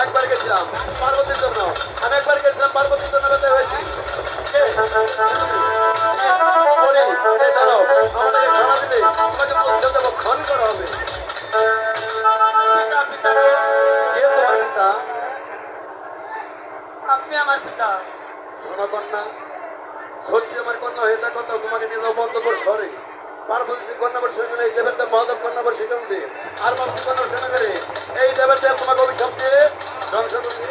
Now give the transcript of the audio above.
একবার গেছিলাম পার্বতীর জন্য, আমি একবার গেছিলাম পার্বতীর জন্য বেঁধে হয়েছি। আমাদেরকে খানা দিলে আমাকে পৌঁছে দেবো, খান করা হবে। আপনি আমার পিতা। শোনা কন্যা, সত্যি আমার কন্যা হয়ে থাকো তো তোমাকে নিয়ে যাবো বন্ধপুর শহরে। পার্বতী কন্যা বর্ষণ করে এই দেবের দেব মহাদেব কন্যা বর্ষিত দিয়ে আর মানুষ কন্যা বর্ষণ করে এই দেবের দেব তোমাকে অভিশাপ দিয়ে ধ্বংস করে।